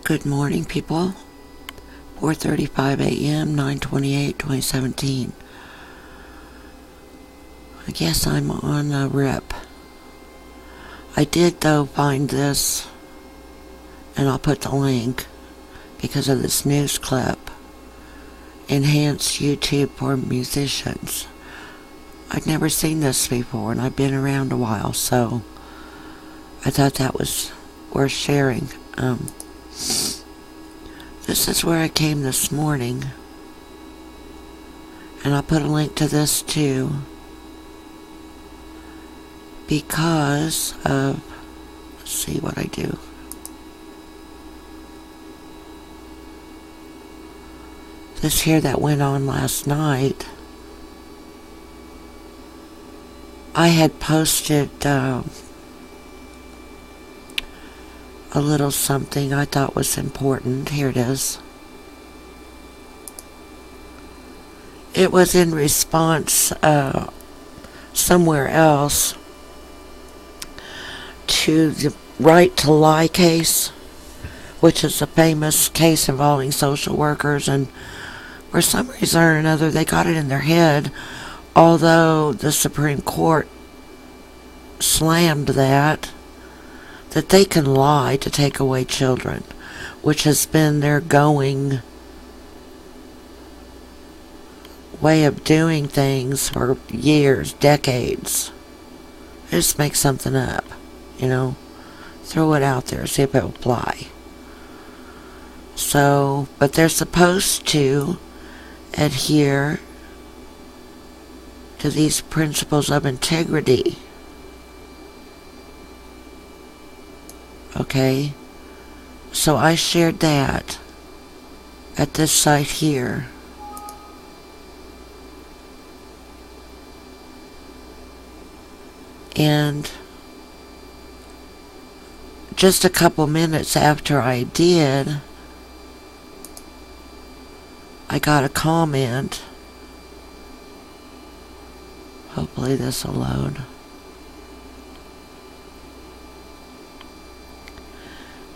Good morning, people. 4:35 a.m., 9/28/2017. I guess I'm on a rip. I did, though, find this, and I'll put the link, because of this news clip. Enhanced YouTube for musicians. I'd never seen this before, and I've been around a while, so I thought that was worth sharing. This is where I came this morning, and I'll put a link to this too, because of, let's see what I do. This here that went on last night, I had posted a little something I thought was important. Here it is. It was in response somewhere else to the right to lie case, which is a famous case involving social workers, and for some reason or another they got it in their head, although the Supreme Court slammed that they can lie to take away children, which has been their going way of doing things for years, decades. Just make something up, throw it out there, see if it will fly. So, but they're supposed to adhere to these principles of integrity. Okay, so I shared that at this site here. And just a couple minutes after I did, I got a comment. Hopefully this will load.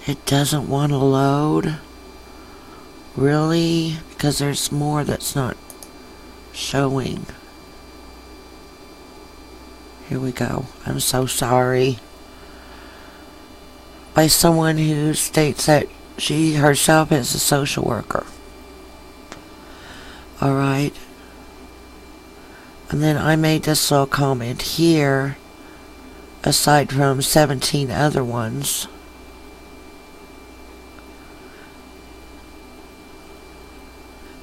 It doesn't want to load. Really? Because there's more that's not showing. Here we go. I'm so sorry. By someone who states that she herself is a social worker. Alright. And then I made this little comment here, aside from 17 other ones.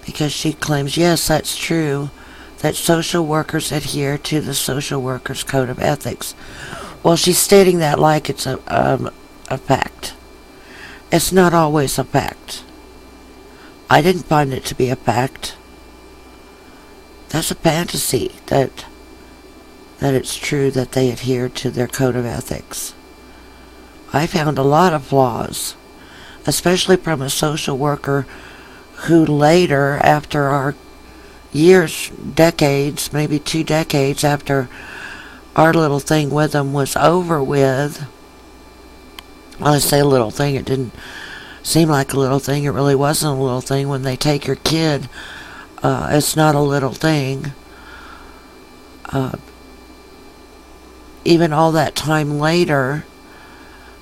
Because she claims, yes, that's true, that social workers adhere to the Social Workers Code of Ethics. Well, she's stating that like it's a fact. It's not always a fact. I didn't find it to be a fact. That's a fantasy that it's true that they adhere to their code of ethics. I found a lot of flaws, especially from a social worker who later, after our years, decades, maybe 2 decades after our little thing with them was over with, well, I say a little thing, it didn't seem like a little thing, it really wasn't a little thing. When they take your kid, it's not a little thing. Even all that time later,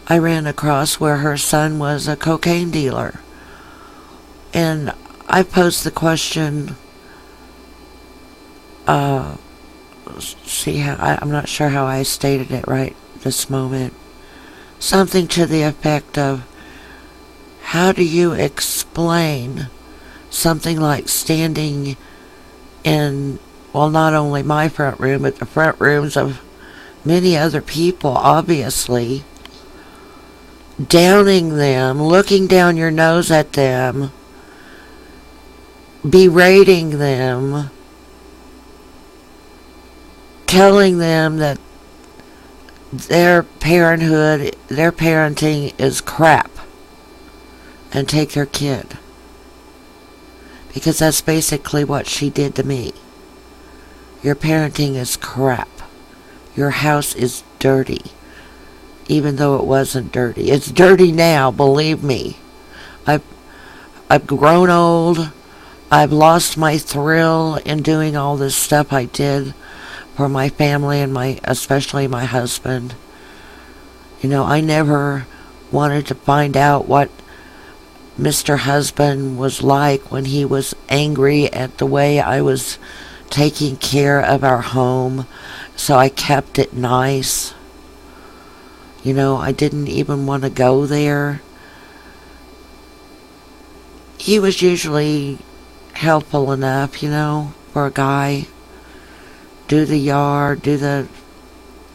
I ran across where her son was a cocaine dealer. And I posed the question, I'm not sure how I stated it right this moment. Something to the effect of, how do you explain something like standing in, well, not only my front room, but the front rooms of many other people, obviously, downing them, looking down your nose at them, berating them, telling them that their parenthood, their parenting is crap, and take their kid. Because that's basically what she did to me. Your parenting is crap. Your house is dirty. Even though it wasn't dirty. It's dirty now, believe me. I've, I've grown old. I've lost my thrill in doing all this stuff I did for my family and especially my husband. I never wanted to find out what Mr. Husband was like when he was angry at the way I was taking care of our home. So I kept it nice. I didn't even want to go there. He was usually helpful enough, for a guy. Do the yard, do the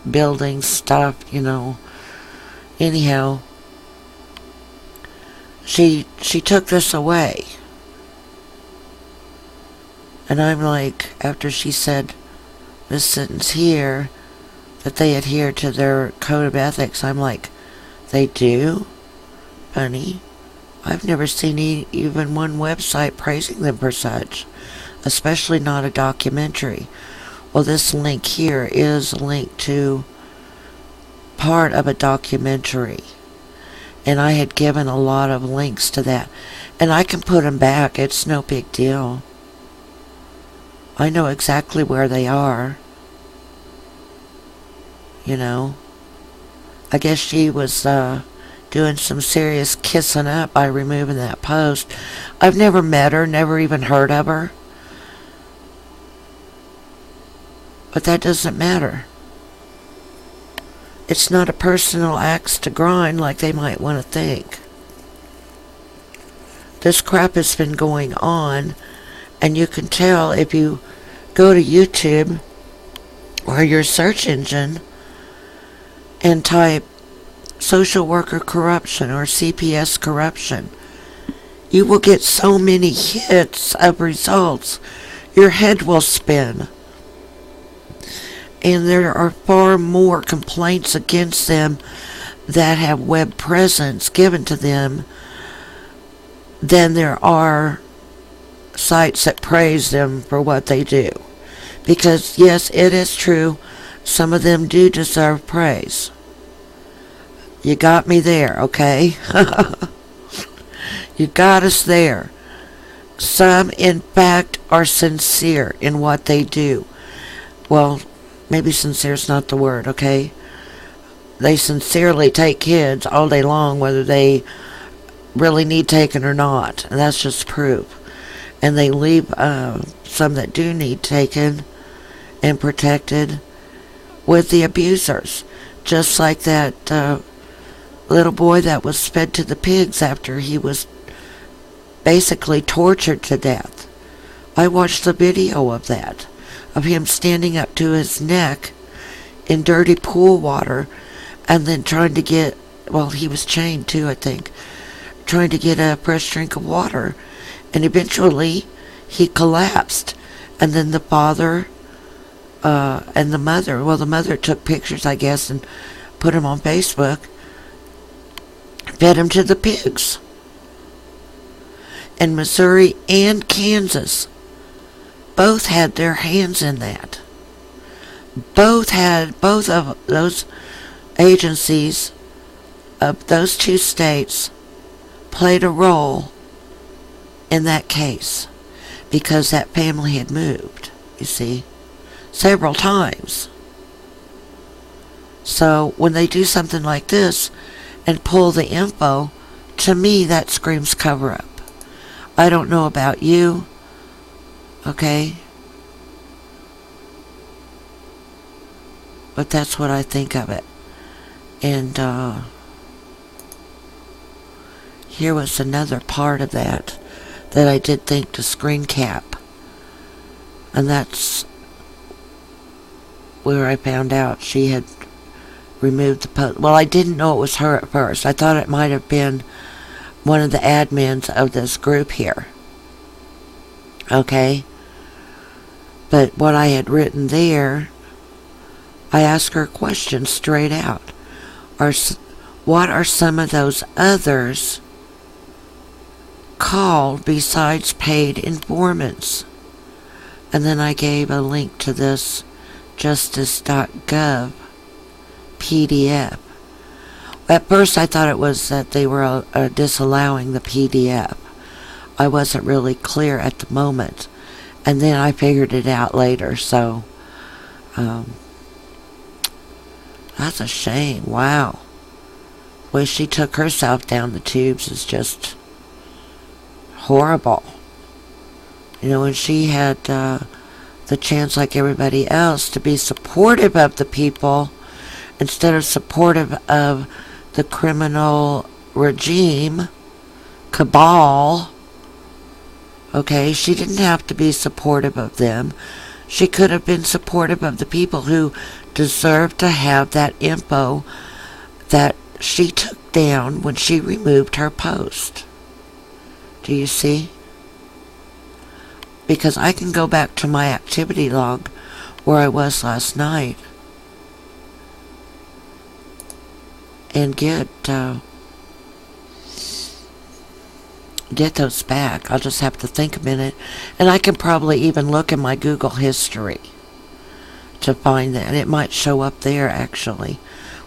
building stuff, Anyhow, she took this away. And I'm like, after she said this sentence here, that they adhere to their code of ethics, I'm like, they do? Honey, I've never seen even one website praising them for such, especially not a documentary. Well, this link here is a link to part of a documentary, and I had given a lot of links to that, and I can put them back. It's no big deal. I know exactly where they are. I guess she was doing some serious kissing up by removing that post. I've never met her, never even heard of her. But that doesn't matter. It's not a personal axe to grind like they might want to think. This crap has been going on, and you can tell if you go to YouTube or your search engine and type social worker corruption or CPS corruption. You will get so many hits of results, your head will spin. And there are far more complaints against them that have web presence given to them than there are sites that praise them for what they do. Because, yes, it is true, some of them do deserve praise. You got me there, okay? You got us there. Some, in fact, are sincere in what they do. Well, maybe sincere is not the word, okay? They sincerely take kids all day long, whether they really need taken or not. And that's just proof. And they leave some that do need taken and protected with the abusers. Just like that little boy that was fed to the pigs after he was basically tortured to death. I watched the video of that, of him standing up to his neck in dirty pool water and then trying to get, well, he was chained too, I think, trying to get a fresh drink of water. And eventually he collapsed. And then the father and the mother, well, the mother took pictures, I guess, and put them on Facebook, fed him to the pigs. And Missouri and Kansas both had their hands in that. Both of those agencies of those two states played a role in that case because that family had moved, you see, several times. So when they do something like this and pull the info, to me that screams cover up. I don't know about you, okay? But that's what I think of it. And here was another part of that I did think to screen cap. And that's where I found out she had removed the post. Well, I didn't know it was her at first. I thought it might have been one of the admins of this group here. Okay? But what I had written there, I asked her a question straight out. What are some of those others called besides paid informants? And then I gave a link to this justice.gov PDF. At first, I thought it was that they were disallowing the PDF. I wasn't really clear at the moment, and then I figured it out later. So, um, that's a shame. Wow, the way she took herself down the tubes is just horrible. You know, and she had the chance, like everybody else, to be supportive of the people instead of supportive of the criminal regime, cabal. Okay, she didn't have to be supportive of them. She could have been supportive of the people who deserved to have that info that she took down when she removed her post. Do you see? Because I can go back to my activity log where I was last night and get those back. I'll just have to think a minute, and I can probably even look in my Google history to find that. And it might show up there actually.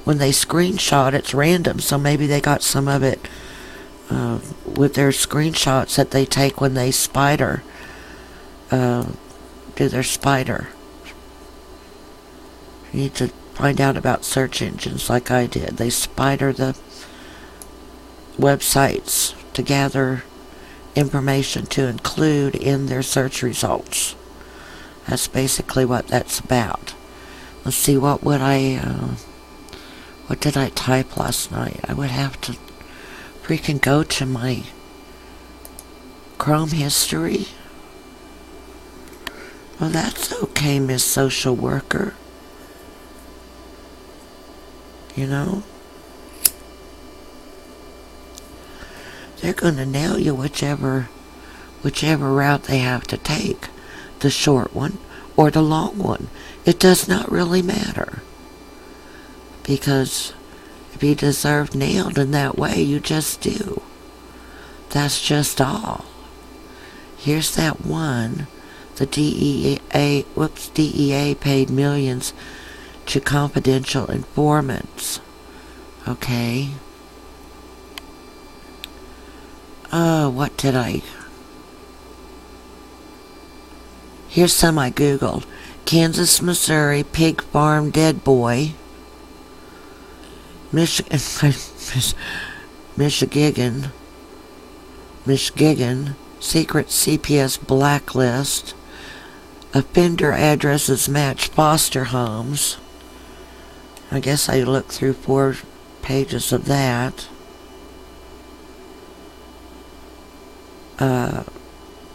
When they screenshot, it's random, so maybe they got some of it with their screenshots that they take when they do their spider. You need to find out about search engines like I did. They spider the websites to gather information to include in their search results. That's basically what that's about. Let's see, what did I type last night? I would have to freaking go to my Chrome history. Well, that's okay, Miss Social Worker. You know? They're going to nail you whichever route they have to take. The short one or the long one. It does not really matter. Because if you deserve nailed in that way, you just do. That's just all. Here's that one. The DEA paid millions to confidential informants. Okay. What did I... Here's some I Googled. Kansas, Missouri, pig farm dead boy. Michigan, secret CPS blacklist. Offender addresses match foster homes. I guess I looked through 4 pages of that.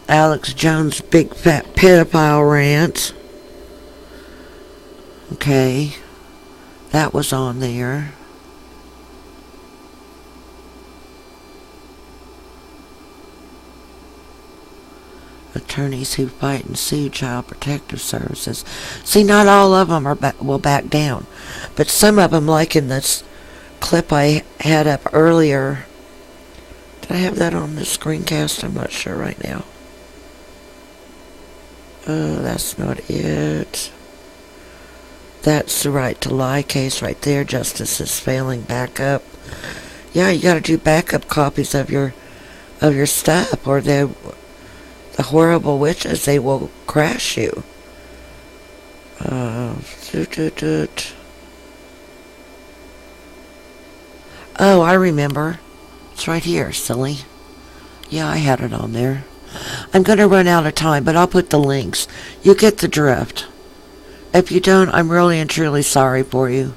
Alex Jones' big fat pedophile rant. Okay. That was on there. Attorneys who fight and sue Child Protective Services. See, not all of them will back down. But some of them, like in this clip I had up earlier. Did I have that on the screencast? I'm not sure right now. That's not it. That's the right to lie case right there. Justice is failing backup. Yeah, you gotta do backup copies of your stuff, or the horrible witches, they will crash you. Oh, I remember. It's right here, silly. Yeah, I had it on there. I'm going to run out of time, but I'll put the links. You get the drift. If you don't, I'm really and truly sorry for you.